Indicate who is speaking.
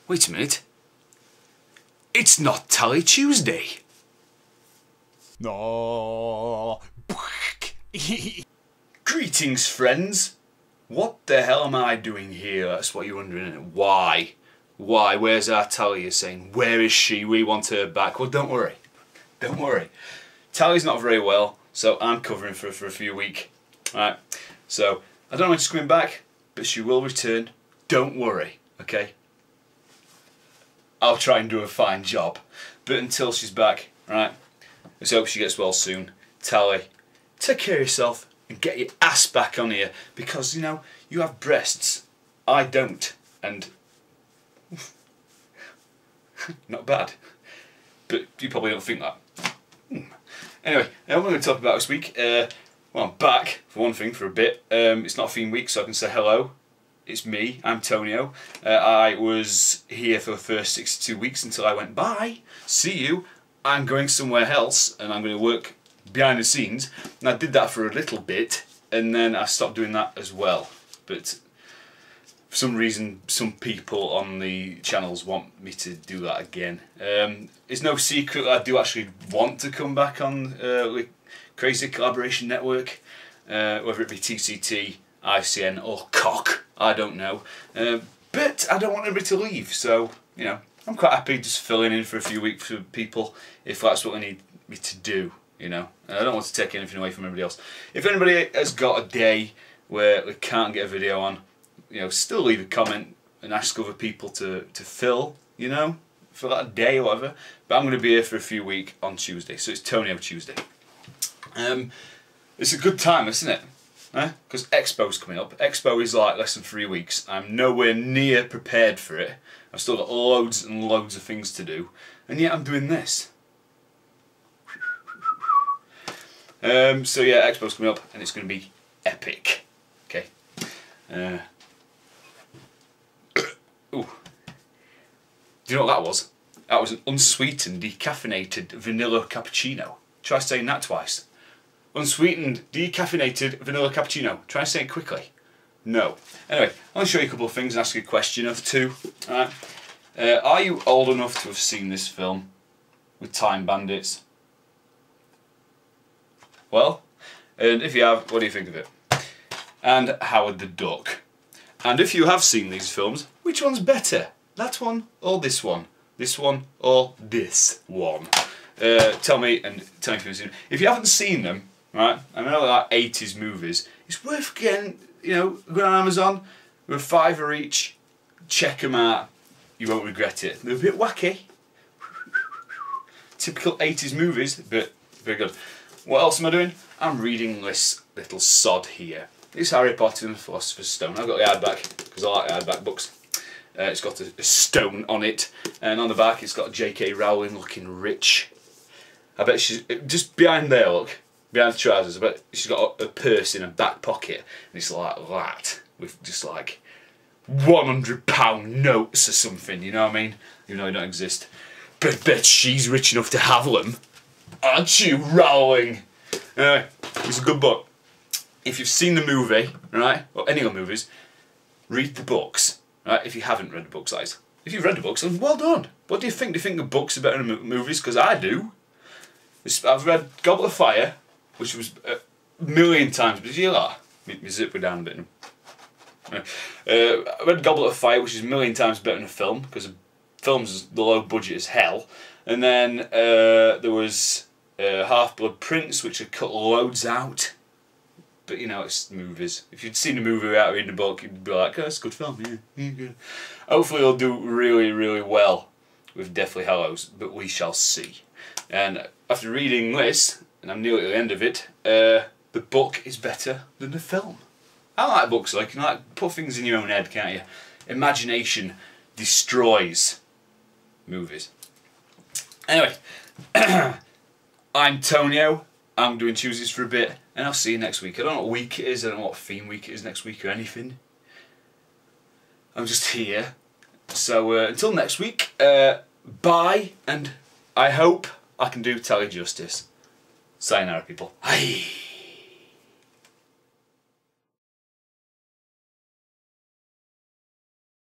Speaker 1: Wait a minute. It's not Tally Tuesday.
Speaker 2: No.
Speaker 1: Greetings, friends. What the hell am I doing here? That's what you're wondering, isn't it? Why? Why? Where's our Tally? You're saying, where is she? We want her back. Well, don't worry. Don't worry. Tally's not very well, so I'm covering for a few weeks. Alright, so I don't know when she's coming back, but she will return. Don't worry, okay? I'll try and do a fine job. But until she's back, right, let's hope she gets well soon. Tally, take care of yourself and get your ass back on here, because, you know, you have breasts. I don't. And not bad. But you probably don't think that. Anyway, what I'm going to talk about this week, well, I'm back, for one thing, for a bit. It's not a theme week, so I can say hello. It's me, I'm Tonyo. I was here for the first 62 weeks until I went, bye, see you, I'm going somewhere else, and I'm going to work behind the scenes. And I did that for a little bit, and then I stopped doing that as well. But for some reason, some people on the channels want me to do that again. It's no secret that I do actually want to come back on with Crazy Collaboration Network, whether it be TCT, ICN or COC, I don't know. But I don't want anybody to leave, so, you know, I'm quite happy just filling in for a few weeks for people if that's what they need me to do, you know. And I don't want to take anything away from everybody else. If anybody has got a day where they can't get a video on, you know, still leave a comment and ask other people to fill, you know, for that day or whatever. But I'm going to be here for a few weeks on Tuesday, so it's Tonyo Tuesday. It's a good time, isn't it? Because EXPO's coming up. EXPO is like less than 3 weeks. I'm nowhere near prepared for it. I've still got loads and loads of things to do, and yet I'm doing this. So yeah, EXPO's coming up, and it's going to be epic. Okay. Ooh. Do you know what that was? That was an unsweetened, decaffeinated vanilla cappuccino. Try saying that twice. Unsweetened, decaffeinated vanilla cappuccino. Try and say it quickly. No. Anyway, I'll show you a couple of things and ask you a question or two. Alright. Are you old enough to have seen this film with Time Bandits? Well, and if you have, what do you think of it? And Howard the Duck. And if you have seen these films, which one's better? That one or this one? This one or this one? Tell me if you've seen them. If you haven't seen them, right, I know like 80s movies, it's worth getting, you know, go on Amazon, with £5 each, check them out, you won't regret it. They're a bit wacky. Typical 80s movies, but very good. What else am I doing? I'm reading this little sod here. It's Harry Potter and the Philosopher's Stone. I've got the hardback, because I like the hardback books. It's got a stone on it, and on the back it's got J.K. Rowling looking rich. I bet she's, just behind there, look, behind the trousers, I bet she's got a purse in her back pocket, and it's like that, with just like £100 notes or something, you know what I mean? Even though they don't exist. But I bet she's rich enough to have them. Aren't you, Rowling? Anyway, it's a good book. If you've seen the movie, right, or any other movies, read the books, right, if you haven't read the books, that is. If you've read the books, then well done. What do you think? Do you think the books are better than movies? Because I do. I've read Goblet of Fire, which was a million times. Did you hear that? My zipper down a bit. I read Goblet of Fire, which is a million times better than a film, because the film's the low budget as hell. And then there was Half-Blood Prince, which had cut loads out. But you know, it's movies. If you'd seen the movie without reading the book, you'd be like, oh, it's a good film, yeah, good. Hopefully they'll do really, really well with Deathly Hallows, but we shall see. And after reading this, and I'm nearly at the end of it, the book is better than the film. I like books, like, you can like put things in your own head, can't you? Imagination destroys movies. Anyway, I'm Tonyo. I'm doing Tuesdays for a bit, and I'll see you next week. I don't know what week it is, I don't know what theme week it is next week or anything. I'm just here. So until next week, bye, and I hope I can do Tally justice. Sayonara, people. Hi.